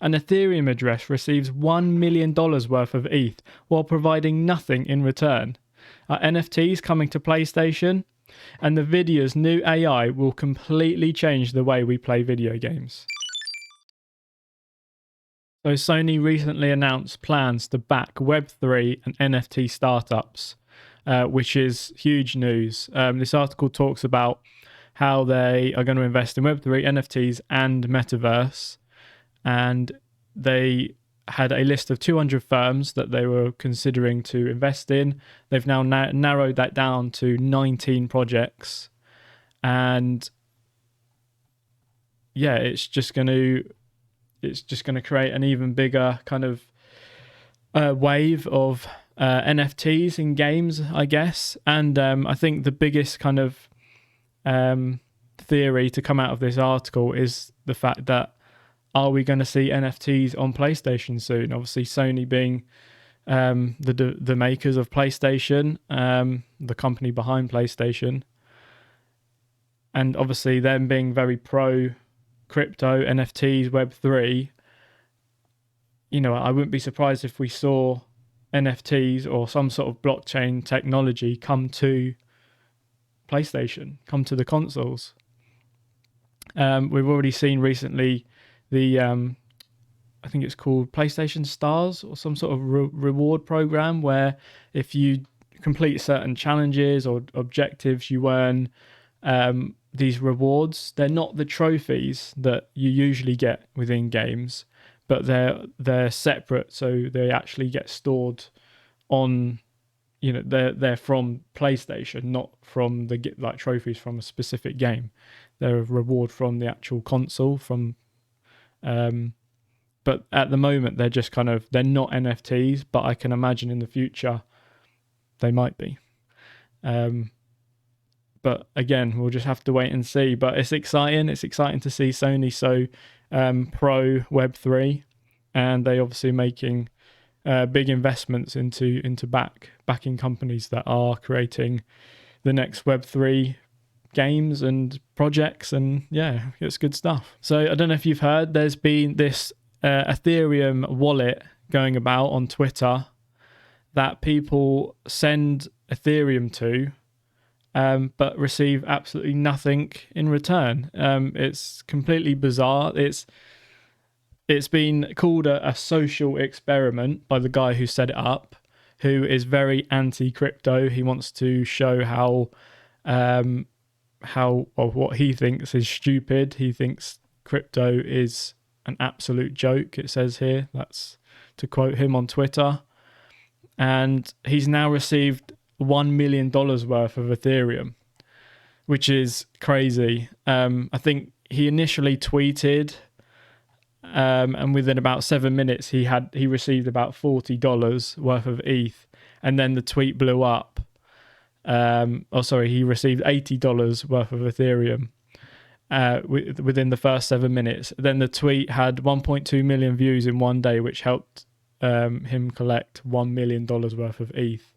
An Ethereum address receives $1 million worth of ETH while providing nothing in return. Are NFTs coming to PlayStation? And NVIDIA's new AI will completely change the way we play video games. So Sony recently announced plans to back Web3 and NFT startups, which is huge news. This article talks about how they are going to invest in Web3, NFTs, and Metaverse. And they had a list of 200 firms that they were considering to invest in. They've now narrowed that down to 19 projects. And yeah, it's just going to create an even bigger kind of wave of NFTs in games, I guess. And I think the biggest kind of theory to come out of this article is the fact that, are we going to see NFTs on PlayStation soon? Obviously, Sony being the makers of PlayStation, the company behind PlayStation, and obviously them being very pro crypto, NFTs, Web3, I wouldn't be surprised if we saw NFTs or some sort of blockchain technology come to PlayStation, come to the consoles. We've already seen recently the I think it's called PlayStation Stars or some sort of reward program where if you complete certain challenges or objectives, you earn these rewards. They're not the trophies that you usually get within games, but they're separate, so they actually get stored on, they're from PlayStation, not from like trophies from a specific game. They're a reward from the actual console, but at the moment they're just they're not NFTs, but I can imagine in the future they might be. But again, we'll just have to wait and see. But it's exciting. It's exciting to see Sony so pro Web3, and they obviously making big investments into backing companies that are creating the next Web3 games and projects, and yeah, it's good stuff. So I don't know if you've heard, there's been this Ethereum wallet going about on Twitter that people send Ethereum to, but receive absolutely nothing in return. It's completely bizarre. It's been called a social experiment by the guy who set it up, who is very anti-crypto. He wants to show how what he thinks is stupid. He thinks crypto is an absolute joke, it says here. That's to quote him on Twitter. And he's now received $1 million worth of Ethereum, which is crazy. I think he initially tweeted, and within about 7 minutes he received about $40 worth of ETH, and then the tweet blew up. He received $80 worth of Ethereum within the first 7 minutes. Then the tweet had 1.2 million views in one day, which helped him collect $1 million worth of ETH.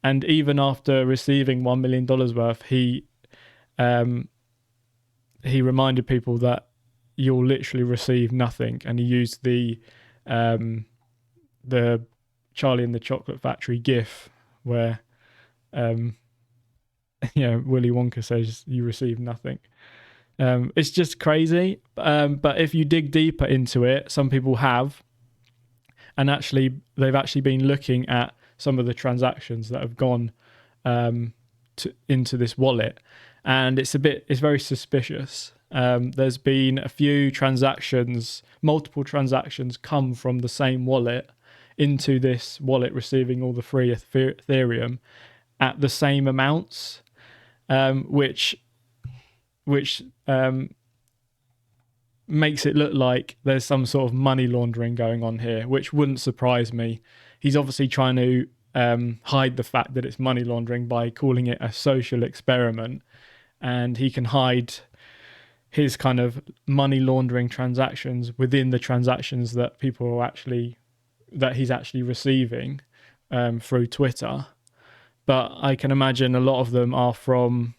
And even after receiving $1 million worth, he reminded people that you'll literally receive nothing. And he used the Charlie and the Chocolate Factory gif where Willy Wonka says you receive nothing. It's just crazy. But if you dig deeper into it, some people have, and they've actually been looking at some of the transactions that have gone into this wallet, and it's very suspicious. There's been a few multiple transactions come from the same wallet into this wallet, receiving all the free Ethereum at the same amounts, which makes it look like there's some sort of money laundering going on here, which wouldn't surprise me. He's obviously trying to hide the fact that it's money laundering by calling it a social experiment, and he can hide his kind of money laundering transactions within the transactions that he's actually receiving through Twitter. But I can imagine a lot of them are from,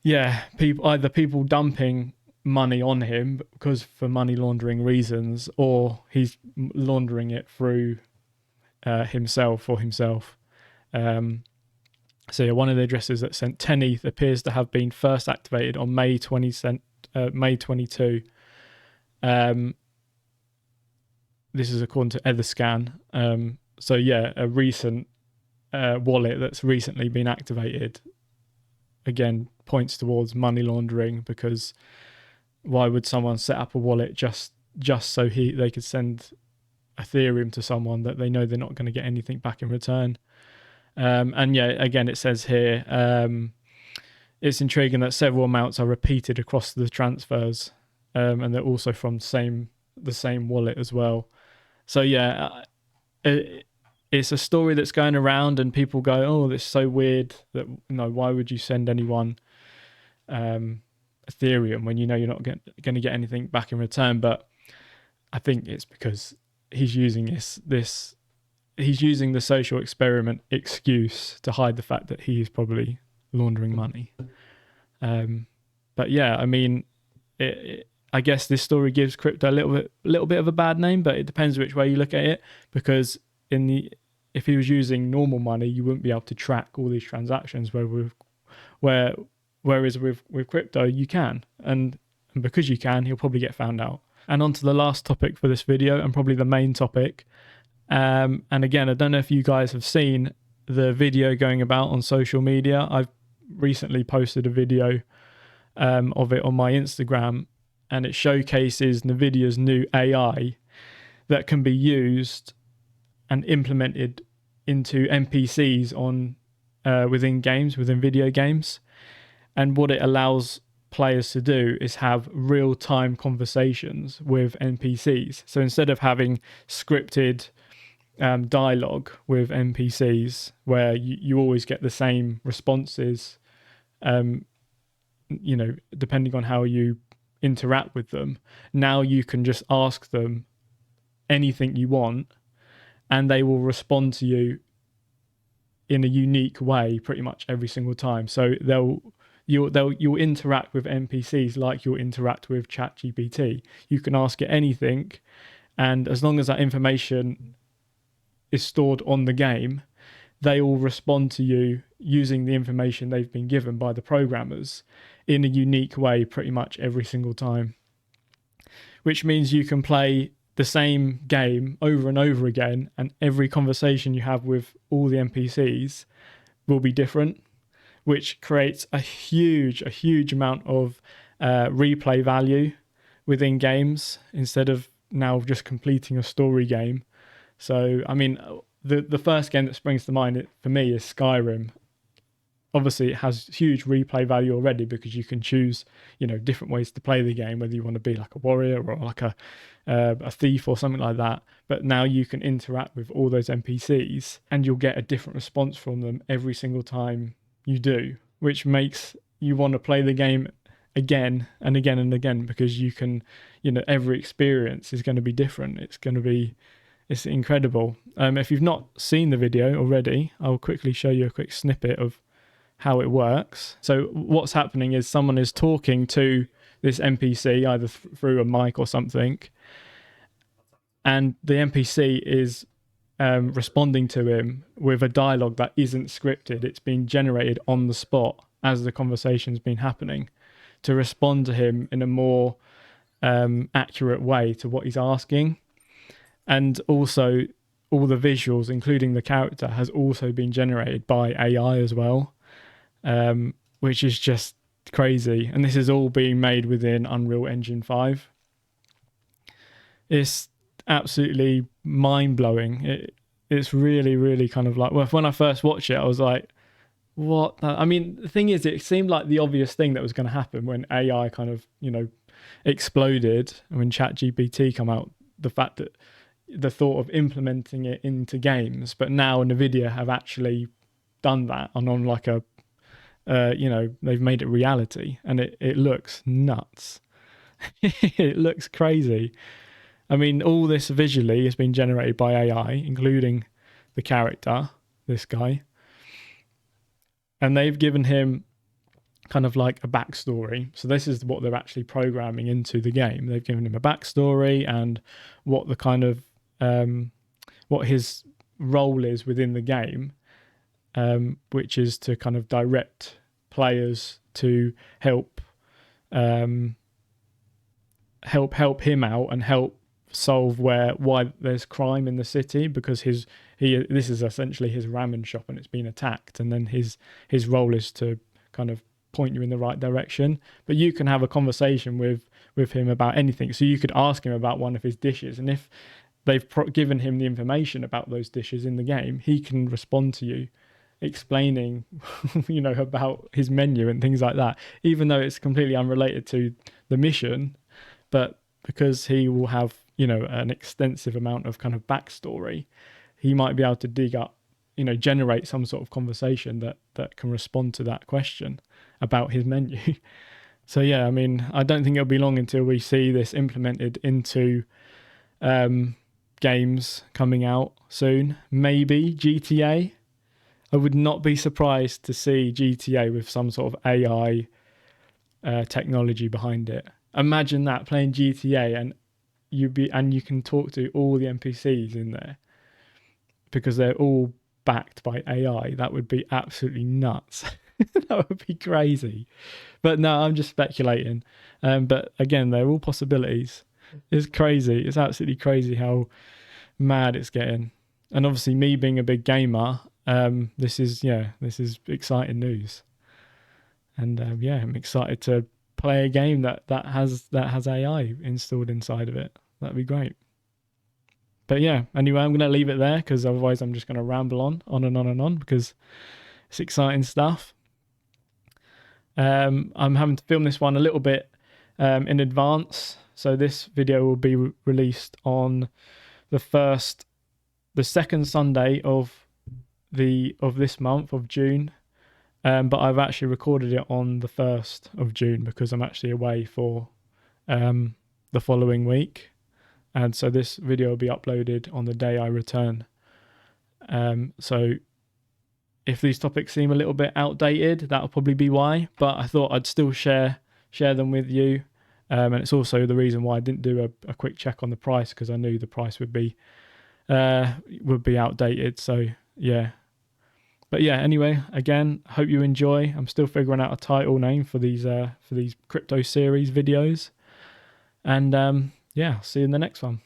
either people dumping money on him because for money laundering reasons, or he's laundering it through himself. So yeah, one of the addresses that sent 10 ETH appears to have been first activated on May 22. This is according to Etherscan. So yeah, a recent wallet that's recently been activated, again, points towards money laundering, because why would someone set up a wallet just so they could send Ethereum to someone that they know they're not going to get anything back in return? And yeah, again, it says here, it's intriguing that several amounts are repeated across the transfers, and they're also from the same wallet as well. So yeah, it's a story that's going around, and people go, "Oh, this is so weird that why would you send anyone Ethereum when you know you're not going to get anything back in return?" But I think it's because he's using he's using the social experiment excuse to hide the fact that he is probably laundering money. But yeah, I mean, I guess this story gives crypto a little bit of a bad name, but it depends which way you look at it, because if he was using normal money, you wouldn't be able to track all these transactions, whereas with crypto you can, and because you can, he'll probably get found out. And on to the last topic for this video, and probably the main topic. And again, I don't know if you guys have seen the video going about on social media. I've recently posted a video of it on my Instagram, and it showcases NVIDIA's new AI that can be used and implemented into NPCs within video games. And what it allows players to do is have real-time conversations with NPCs. So instead of having scripted dialogue with NPCs where you always get the same responses, depending on how you interact with them, now you can just ask them anything you want and they will respond to you in a unique way pretty much every single time. So you'll interact with NPCs like you'll interact with ChatGPT. You can ask it anything, and as long as that information is stored on the game, they will respond to you using the information they've been given by the programmers in a unique way pretty much every single time. Which means you can play the same game over and over again, and every conversation you have with all the NPCs will be different, which creates a huge amount of replay value within games, instead of now just completing a story game. So, I mean, the first game that springs to mind for me is Skyrim. Obviously, it has huge replay value already because you can choose, different ways to play the game, whether you want to be like a warrior or like a thief or something like that. But now you can interact with all those NPCs and you'll get a different response from them every single time you do, which makes you want to play the game again and again and again, because you can, every experience is going to be different. It's incredible. If you've not seen the video already, I'll quickly show you a quick snippet of how it works. So what's happening is someone is talking to this NPC either through a mic or something, and the NPC is responding to him with a dialogue that isn't scripted. It's been generated on the spot as the conversation's been happening, to respond to him in a more accurate way to what he's asking. And also all the visuals, including the character, has also been generated by AI as well, which is just crazy. And this is all being made within Unreal Engine 5. It's absolutely mind-blowing. It's really kind of like, well, when I first watched it, I was like, what? I mean, the thing is, it seemed like the obvious thing that was going to happen when AI kind of, exploded, and when ChatGPT came out, the fact that the thought of implementing it into games, but now NVIDIA have actually done that, and on like a, they've made it reality, and it looks nuts. It looks crazy. I mean, all this visually has been generated by AI, including the character, this guy. And they've given him kind of like a backstory. So this is what they're actually programming into the game. They've given him a backstory and what the kind of what his role is within the game, which is to kind of direct players to help him out and help solve why there's crime in the city, because this is essentially his ramen shop and it's been attacked, and then his role is to kind of point you in the right direction. But you can have a conversation with him about anything. So you could ask him about one of his dishes, and if they've given him the information about those dishes in the game, he can respond to you explaining about his menu and things like that, even though it's completely unrelated to the mission. But because he will have an extensive amount of kind of backstory, he might be able to dig up, generate some sort of conversation that can respond to that question about his menu. So yeah, I mean, I don't think it'll be long until we see this implemented into games coming out soon. Maybe GTA. I would not be surprised to see GTA with some sort of AI technology behind it. Imagine that, playing GTA and you can talk to all the NPCs in there because they're all backed by AI. That would be absolutely nuts. That would be crazy. But no, I'm just speculating. But again, they're all possibilities. It's crazy. It's absolutely crazy how mad it's getting. And obviously, me being a big gamer, this is exciting news. And I'm excited to play a game that has AI installed inside of it. That'd be great. But yeah, anyway, I'm going to leave it there because otherwise I'm just going to ramble on and on and on because it's exciting stuff. I'm having to film this one a little bit in advance. So this video will be released on the second Sunday of this month of June. But I've actually recorded it on the 1st of June because I'm actually away for the following week. And so this video will be uploaded on the day I return. So if these topics seem a little bit outdated, that'll probably be why. But I thought I'd still share them with you. And it's also the reason why I didn't do a quick check on the price, because I knew the price would be outdated. So yeah. But yeah, anyway, again, hope you enjoy. I'm still figuring out a title name for these crypto series videos. And I'll see you in the next one.